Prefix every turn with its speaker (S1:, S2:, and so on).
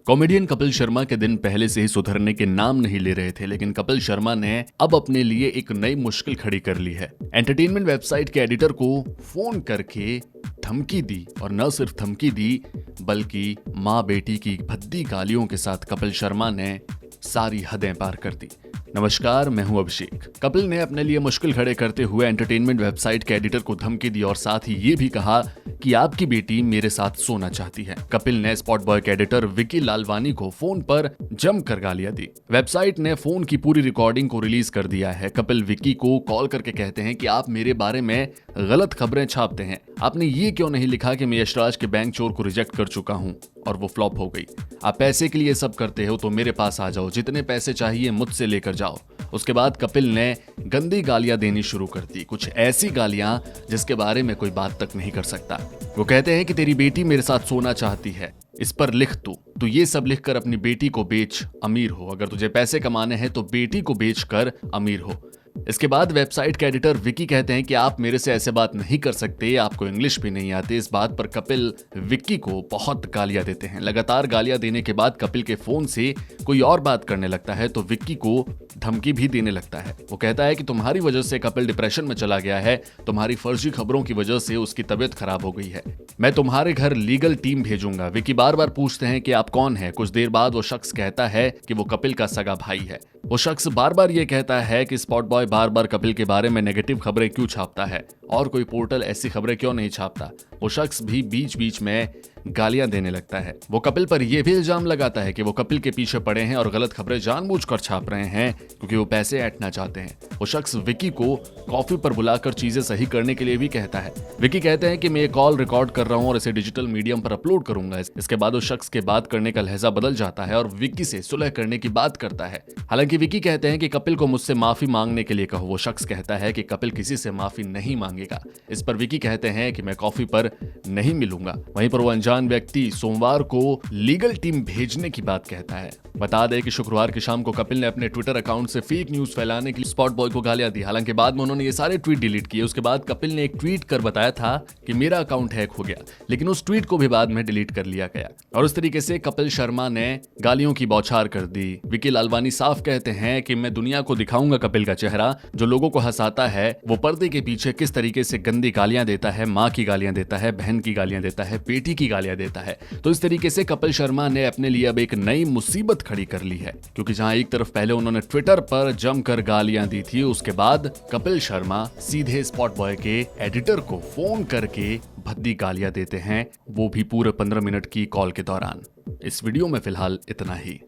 S1: Comedian Kapil Sharma के दिन पहले से ही सुधरने के नाम नहीं ले रहे थे, लेकिन कपिल शर्मा ने अब अपने लिए एक नई मुश्किल खड़ी कर ली है। एंटरटेनमेंट वेबसाइट के एडिटर को फोन करके धमकी दी, और न सिर्फ धमकी दी बल्कि माँ बेटी की भद्दी गालियों के साथ कपिल शर्मा ने सारी हदें पार कर दी। नमस्कार, मैं हूं अभिषेक। कपिल ने अपने लिए मुश्किल खड़े करते हुए एंटरटेनमेंट वेबसाइट के एडिटर को धमकी दी और साथ ही ये भी कहा कि आपकी बेटी मेरे साथ सोना चाहती है। कपिल ने स्पॉट बॉय के एडिटर विकी लालवानी को फोन पर जमकर गालियां दी। वेबसाइट ने फोन की पूरी रिकॉर्डिंग को रिलीज कर दिया है। कपिल विकी को कॉल करके कहते हैं कि आप मेरे बारे में गलत खबरें छापते हैं। आपने ये क्यों नहीं लिखा कि मैं यशराज के बैंक चोर को रिजेक्ट कर चुका हूं और वो फ्लॉप हो गई। आप पैसे के लिए सब करते हो तो मेरे पास आ जाओ, जितने पैसे चाहिए मुझसे लेकर जाओ। उसके बाद कपिल ने गंदी गालियां देनी शुरू कर दी, कुछ ऐसी गालियां जिसके बारे में कोई बात तक नहीं कर सकता। वो कहते हैं कि तेरी बेटी मेरे साथ सोना चाहती है, इस पर लिख तू ये सब लिखकर अपनी बेटी को बेच अमीर हो। अगर तुझे पैसे कमाने हैं तो बेटी को बेच कर अमीर हो। इसके बाद वेबसाइट के एडिटर विकी कहते हैं कि आप मेरे से ऐसे बात नहीं कर सकते, आपको इंग्लिश भी नहीं आती। इस बात पर कपिल विक्की को बहुत गालियां देते हैं। लगातार गालियां देने के बाद कपिल के फोन से कोई और बात करने लगता है तो विक्की को धमकी भी देने लगता है। वो कहता है कि तुम्हारी वजह से कपिल डिप्रेशन में चला गया है, तुम्हारी फर्जी खबरों की वजह से उसकी तबीयत खराब हो गई है, मैं तुम्हारे घर लीगल टीम भेजूंगा। विक्की बार बार पूछते हैं कि आप कौन है। कुछ देर बाद वो शख्स कहता है कि वो कपिल का सगा भाई है। वो शख्स बार बार ये कहता है कि स्पॉट बॉय बार बार कपिल के बारे में नेगेटिव खबरें क्यों छापता है और कोई पोर्टल ऐसी खबरें क्यों नहीं छापता। वो शख्स भी बीच बीच में गालियां देने लगता है। वो कपिल पर यह भी इल्जाम लगाता है कि वो कपिल के पीछे पड़े हैं और गलत खबरें जानबूझकर छाप रहे हैं क्योंकि वो पैसे ऐंठना चाहते हैं। वो शख्स विकी को कॉफी पर बुलाकर चीजें सही करने के लिए भी कहता है। विकी कहते हैं कि मैं ये कॉल रिकॉर्ड कर रहा हूं और इसे डिजिटल मीडियम पर अपलोड करूंगा। इसके बाद उस शख्स के बात करने का लहजा बदल जाता है और विकी से सुलह करने की बात करता है। हालांकि विकी कहते हैं कि कपिल को मुझसे माफी मांगने के लिए कहो। वो शख्स कहता है कि कपिल किसी से माफी नहीं मांगेगा। इस पर विकी कहते हैं कि मैं कॉफी पर नहीं मिलूंगा। वहीं पर वो अनजान व्यक्ति सोमवार को लीगल टीम भेजने की बात कहता है। बता दें कि शुक्रवार की शाम को कपिल ने अपने ट्विटर अकाउंट से फेक न्यूज फैलाने के लिए स्पॉट बॉय को गालियां दी। हालांकि बाद में उन्होंने ये सारे ट्वीट डिलीट किए। उसके बाद कपिल ने एक ट्वीट कर बताया था कि मेरा अकाउंट हैक हो गया, लेकिन उस ट्वीट को भी बाद में डिलीट कर लिया गया। और उस तरीके से कपिल शर्मा ने गालियों की बौछार कर दी। विकी लालवानी साफ कहते हैं कि मैं दुनिया को दिखाऊंगा कपिल का चेहरा, जो लोगों को हंसाता है वो पर्दे के पीछे किस तरीके से गंदी गालियां देता है, माँ की गालियां देता है, बहन की गालियां देता है, बेटी की गालियां देता है। तो इस तरीके से कपिल शर्मा ने अपने लिए अब एक नई मुसीबत खड़ी कर ली है, क्योंकि जहां एक तरफ पहले उन्होंने ट्विटर पर जमकर गालियां दी थी, उसके बाद कपिल शर्मा सीधे स्पॉट बॉय के एडिटर को फोन करके भद्दी गालियां देते हैं, वो भी पूरे 15 मिनट की कॉल के दौरान। इस वीडियो में फिलहाल इतना ही।